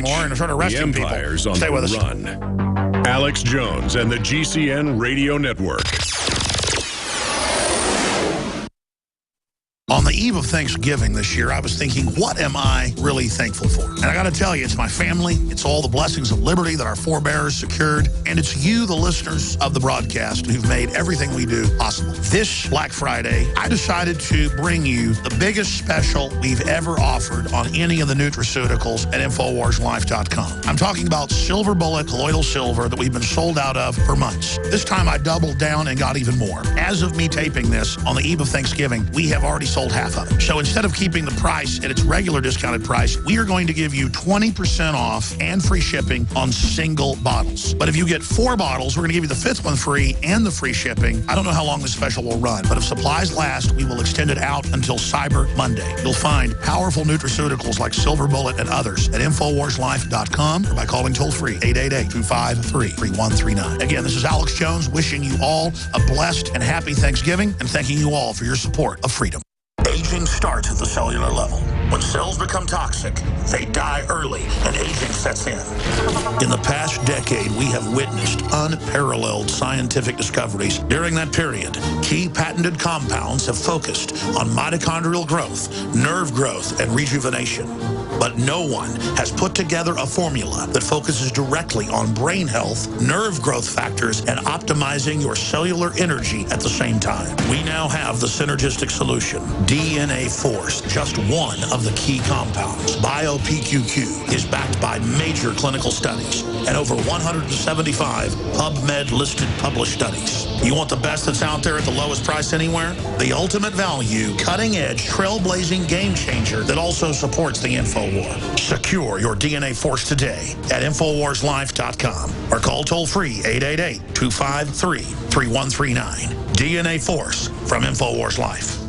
anymore and start arresting people. Empire's on Stay with us. the run. Alex Jones and the GCN Radio Network. On the eve of Thanksgiving this year, I was thinking, what am I really thankful for? And I got to tell you, it's my family. It's all the blessings of liberty that our forebears secured. And it's you, the listeners of the broadcast, who've made everything we do possible. This Black Friday, I decided to bring you the biggest special we've ever offered on any of the nutraceuticals at InfoWarsLife.com. I'm talking about Silver Bullet Colloidal Silver that we've been sold out of for months. This time I doubled down and got even more. As of me taping this, on the eve of Thanksgiving, we have already sold half of it. So instead of keeping the price at its regular discounted price, we are going to give you 20% off and free shipping on single bottles. But if you get 4 bottles, we're going to give you the 5th one free and the free shipping. I don't know how long this special will run, but if supplies last, we will extend it out until Cyber Monday. You'll find powerful nutraceuticals like Silver Bullet and others at InfoWarsLife.com or by calling toll-free 888-253-3139. Again, this is Alex Jones wishing you all a blessed and happy Thanksgiving and thanking you all for your support of freedom. Aging starts at the cellular level. When cells become toxic, they die early and aging sets in. In the past decade, we have witnessed unparalleled scientific discoveries. During that period, key patented compounds have focused on mitochondrial growth, nerve growth, and rejuvenation. But no one has put together a formula that focuses directly on brain health, nerve growth factors, and optimizing your cellular energy at the same time. We now have the synergistic solution, DNA Force, just one of the key compounds. BioPQQ is backed by major clinical studies and over 175 PubMed-listed published studies. You want the best that's out there at the lowest price anywhere? The ultimate value, cutting-edge, trailblazing game changer that also supports the InfoWar. Secure your DNA Force today at InfoWarsLife.com or call toll-free 888-253-3139. DNA Force from InfoWars Life.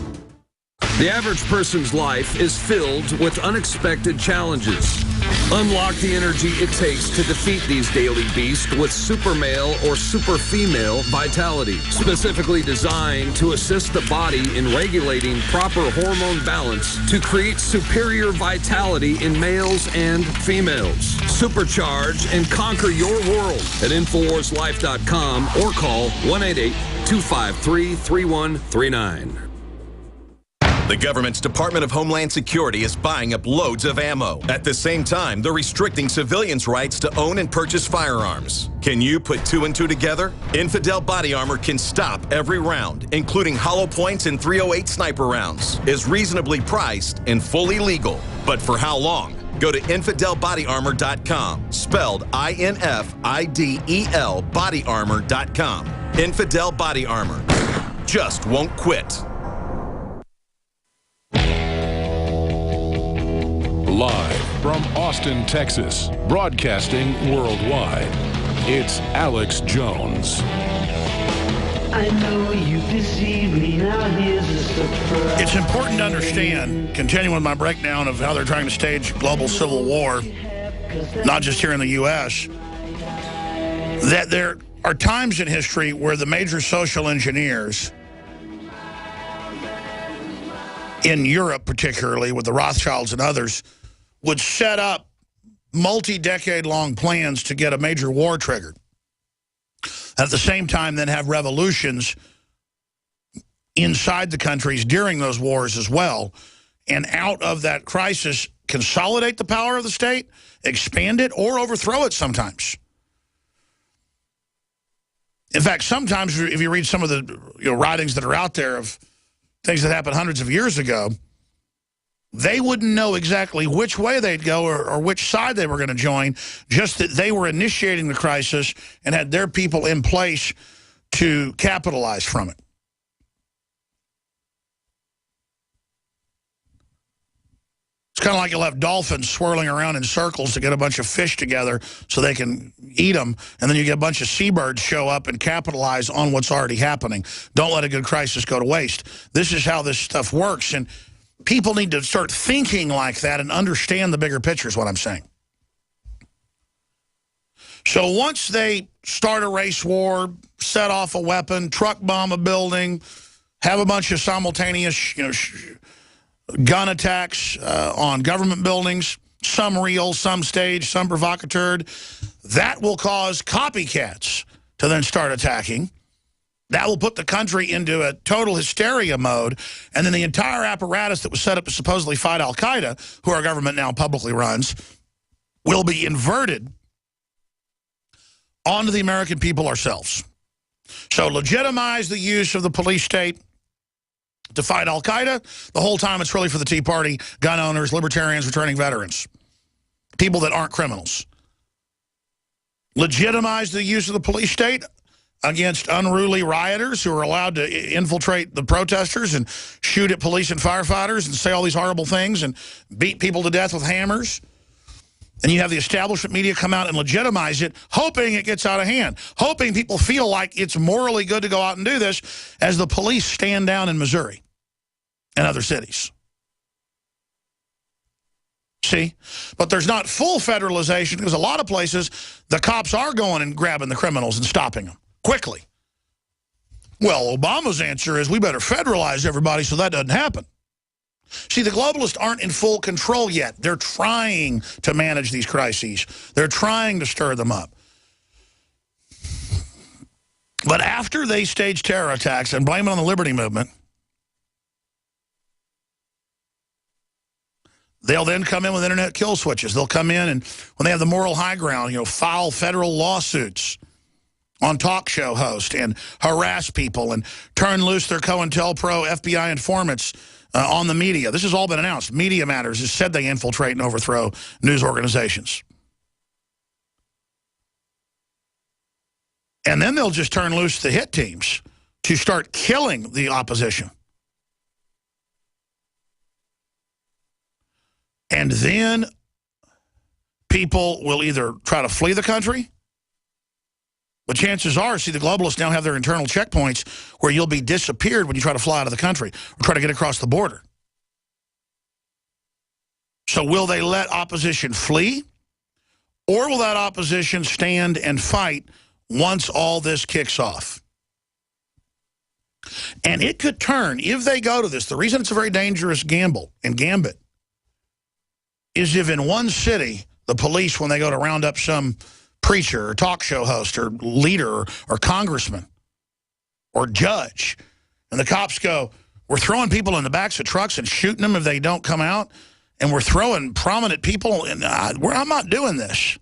The average person's life is filled with unexpected challenges. Unlock the energy it takes to defeat these daily beasts with Super Male or Super Female Vitality, specifically designed to assist the body in regulating proper hormone balance to create superior vitality in males and females. Supercharge and conquer your world at InfoWarsLife.com or call 1-888-253-3139. The government's Department of Homeland Security is buying up loads of ammo. At the same time, they're restricting civilians' rights to own and purchase firearms. Can you put 2 and 2 together? Infidel Body Armor can stop every round, including hollow points and .308 sniper rounds, is reasonably priced and fully legal. But for how long? Go to InfidelBodyArmor.com, spelled INFIDEL bodyarmor.com. Infidel Body Armor. Just won't quit. Live from Austin, Texas, broadcasting worldwide, it's Alex Jones. I know you deceived me, now here's a surprise. It's important to understand, continuing with my breakdown of how they're trying to stage global civil war, not just here in the U.S., that there are times in history where the major social engineers in Europe, particularly with the Rothschilds and others, would set up multi-decade-long plans to get a major war triggered. At the same time, then have revolutions inside the countries during those wars as well. And out of that crisis, consolidate the power of the state, expand it, or overthrow it sometimes. In fact, sometimes if you read some of the writings that are out there of things that happened hundreds of years ago, they wouldn't know exactly which way they'd go or which side they were going to join, just that they were initiating the crisis and had their people in place to capitalize from it. It's kind of like you'll have dolphins swirling around in circles to get a bunch of fish together so they can eat them, and then you get a bunch of seabirds show up and capitalize on what's already happening. Don't let a good crisis go to waste. This is how this stuff works, and people need to start thinking like that and understand the bigger picture is what I'm saying. So once they start a race war, set off a weapon, truck bomb a building, have a bunch of simultaneous gun attacks on government buildings, some real, some staged, some provocateur. That will cause copycats to then start attacking. That will put the country into a total hysteria mode, and then the entire apparatus that was set up to supposedly fight al-Qaeda, who our government now publicly runs, will be inverted onto the American people ourselves. So legitimize the use of the police state to fight al-Qaeda. The whole time it's really for the Tea Party, gun owners, libertarians, returning veterans, people that aren't criminals. Legitimize the use of the police state against unruly rioters who are allowed to infiltrate the protesters and shoot at police and firefighters and say all these horrible things and beat people to death with hammers. And you have the establishment media come out and legitimize it, hoping it gets out of hand, hoping people feel like it's morally good to go out and do this as the police stand down in Missouri and other cities. See? But there's not full federalization because a lot of places the cops are going and grabbing the criminals and stopping them quickly. Well, Obama's answer is we better federalize everybody so that doesn't happen. See, the globalists aren't in full control yet. They're trying to manage these crises. They're trying to stir them up. But after they stage terror attacks and blame it on the liberty movement, they'll then come in with internet kill switches. They'll come in and when they have the moral high ground, file federal lawsuits on talk show hosts and harass people and turn loose their COINTELPRO FBI informants on the media. This has all been announced. Media Matters has said they infiltrate and overthrow news organizations. And then they'll just turn loose the hit teams to start killing the opposition. And then people will either try to flee the country, but chances are, see, the globalists now have their internal checkpoints where you'll be disappeared when you try to fly out of the country or try to get across the border. So will they let opposition flee? Or will that opposition stand and fight once all this kicks off? And it could turn, if they go to this, the reason it's a very dangerous gamble and gambit is if in one city, the police, when they go to round up some preacher or talk show host or leader or congressman or judge, and the cops go, we're throwing people in the backs of trucks and shooting them if they don't come out, and we're throwing prominent people, and I'm not doing this.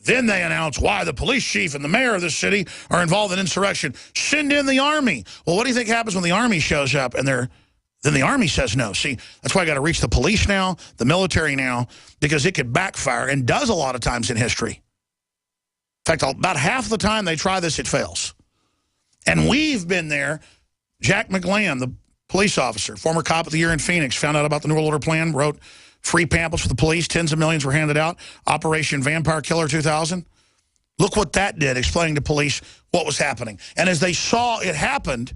Then they announce why the police chief and the mayor of the city are involved in insurrection. Send in the army. Well, what do you think happens when the army shows up and then the army says no? See, that's why I got to reach the police now, the military now, because it could backfire and does a lot of times in history. In fact, about half the time they try this, it fails. And we've been there. Jack McGlann, the police officer, former cop of the year in Phoenix, found out about the New World Order plan, wrote free pamphlets for the police, tens of millions were handed out, Operation Vampire Killer 2000. Look what that did, explaining to police what was happening. And as they saw it happened,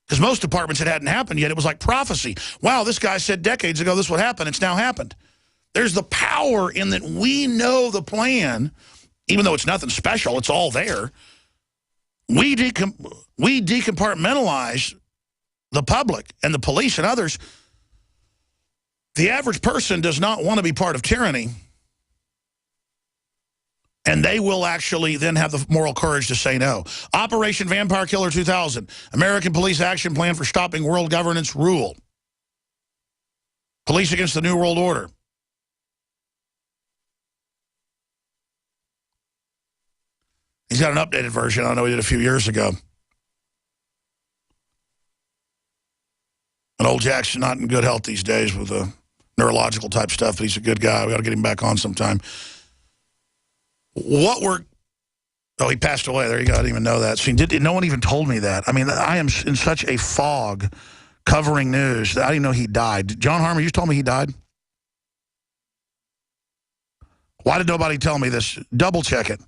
because most departments it hadn't happened yet, it was like prophecy. Wow, this guy said decades ago this would happen, it's now happened. There's the power in that we know the plan, even though it's nothing special, it's all there. We decompartmentalize the public and the police and others. The average person does not want to be part of tyranny. And they will actually then have the moral courage to say no. Operation Vampire Killer 2000, American Police Action Plan for Stopping World Governance Rule. Police Against the New World Order. He's got an updated version. I know he did a few years ago. And old Jack's not in good health these days with neurological type stuff, but he's a good guy. We got to get him back on sometime. Oh, he passed away. There you go. I didn't even know that. So no one even told me that. I mean, I am in such a fog covering news that I didn't know he died. John Harmer, you told me he died? Why did nobody tell me this? Double check it.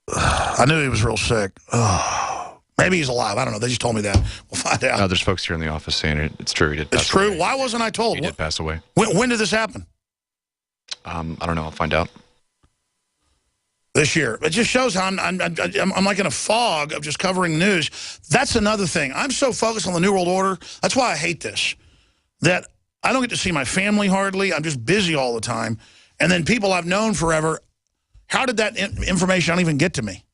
I knew he was real sick. Maybe he's alive. I don't know. They just told me that. We'll find out. No, there's folks here in the office saying it's true. He did pass away. It's true? Why wasn't I told? He did pass away. When did this happen? I don't know. I'll find out. This year. It just shows how I'm like in a fog of just covering news. That's another thing. I'm so focused on the New World Order. That's why I hate this. That I don't get to see my family hardly. I'm just busy all the time. And then people I've known forever, how did that information not even get to me?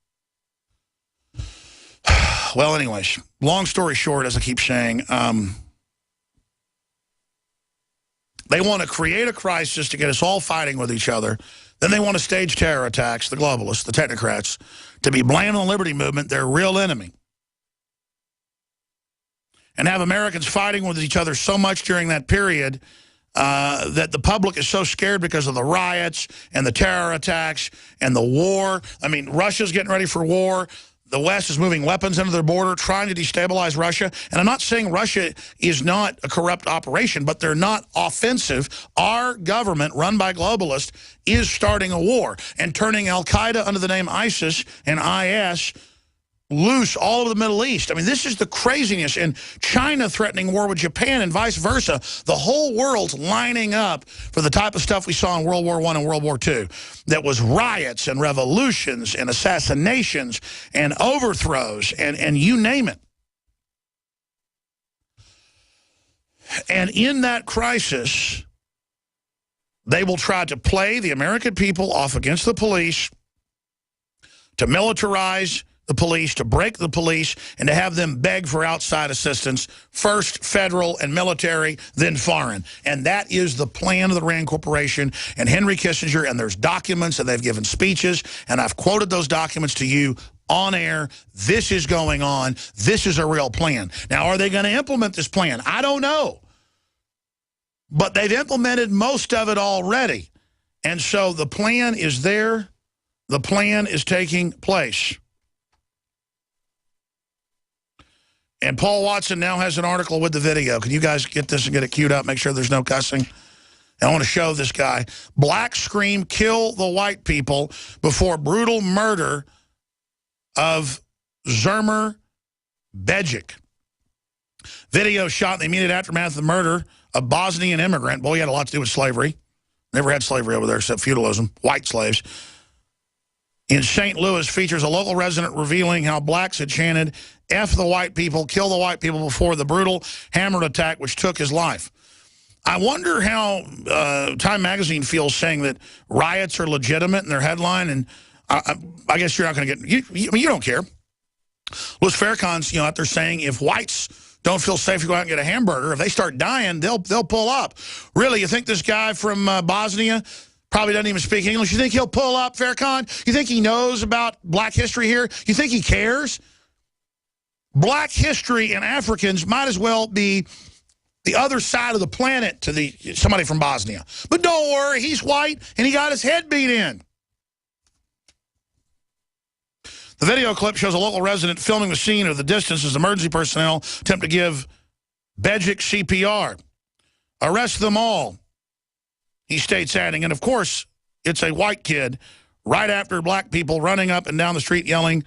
Well, anyways, long story short, as I keep saying, they want to create a crisis to get us all fighting with each other. Then they want to stage terror attacks, the globalists, the technocrats, to be blamed on the liberty movement, their real enemy. And have Americans fighting with each other so much during that period that the public is so scared because of the riots and the terror attacks and the war. I mean, Russia's getting ready for war. The West is moving weapons into their border, trying to destabilize Russia. And I'm not saying Russia is not a corrupt operation, but they're not offensive. Our government, run by globalists, is starting a war and turning al-Qaeda under the name ISIS and IS loose all over the Middle East. I mean, this is the craziness. And China threatening war with Japan and vice versa. The whole world's lining up for the type of stuff we saw in World War I and World War II. That was riots and revolutions and assassinations and overthrows and you name it. And in that crisis, they will try to play the American people off against the police, to militarize the police, to break the police, and to have them beg for outside assistance, first federal and military, then foreign. And that is the plan of the RAND Corporation and Henry Kissinger, and there's documents, and they've given speeches, and I've quoted those documents to you on air. This is going on. This is a real plan. Now, are they going to implement this plan? I don't know. But they've implemented most of it already. And so the plan is there. The plan is taking place. And Paul Watson now has an article with the video. Can you guys get this and get it queued up? Make sure there's no cussing. And I want to show this guy. Blacks scream, kill the white people before brutal murder of Zermer Bejic. Video shot in the immediate aftermath of the murder of Bosnian immigrant. Boy, he had a lot to do with slavery. Never had slavery over there except feudalism. White slaves. In St. Louis features a local resident revealing how blacks had chanted, F the white people, kill the white people before the brutal hammered attack which took his life. I wonder how Time Magazine feels saying that riots are legitimate in their headline, and I guess you're not going to get, you don't care. Louis Farrakhan's out there saying if whites don't feel safe to go out and get a hamburger, if they start dying, they'll pull up. Really, you think this guy from Bosnia probably doesn't even speak English? You think he'll pull up, Farrakhan? You think he knows about black history here? You think he cares? Black history and Africans might as well be the other side of the planet to somebody from Bosnia. But don't worry, he's white and he got his head beat in. The video clip shows a local resident filming the scene of the distance as emergency personnel attempt to give Bejic CPR. Arrest them all, he states, adding, and of course, it's a white kid right after black people running up and down the street yelling,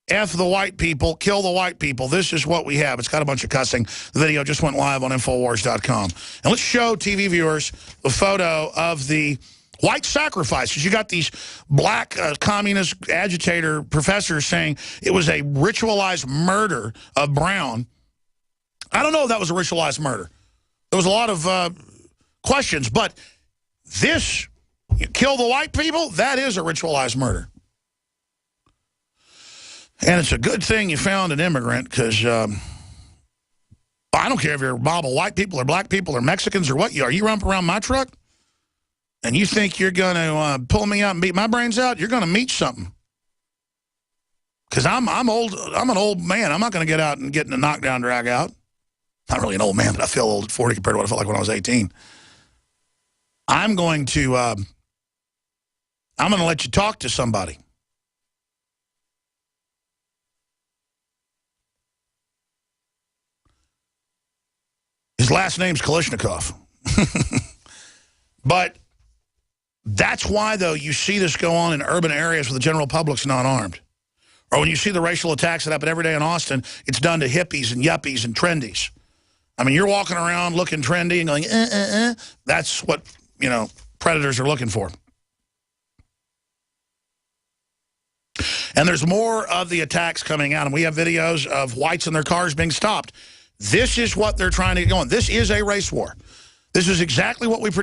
F the white people, kill the white people. This is what we have. It's got a bunch of cussing. The video just went live on Infowars.com. And let's show TV viewers the photo of the white sacrifices. You got these black communist agitator professors saying it was a ritualized murder of Brown. I don't know if that was a ritualized murder. There was a lot of questions, but this, kill the white people, that is a ritualized murder. And it's a good thing you found an immigrant, because I don't care if you're a mob of white people or black people or Mexicans or what you are. You run around my truck and you think you're going to pull me out and beat my brains out, you're going to meet something. Because I'm old. I'm an old man. I'm not going to get out and get in a knockdown drag out. Not really an old man, but I feel old at 40 compared to what I felt like when I was 18. I'm going to let you talk to somebody. His last name's Kalashnikov. But that's why, though, you see this go on in urban areas where the general public's not armed. Or when you see the racial attacks that happen every day in Austin, it's done to hippies and yuppies and trendies. I mean, you're walking around looking trendy and going, That's what, predators are looking for. And there's more of the attacks coming out. And we have videos of whites in their cars being stopped. This is what they're trying to get going. This is a race war. This is exactly what we predicted.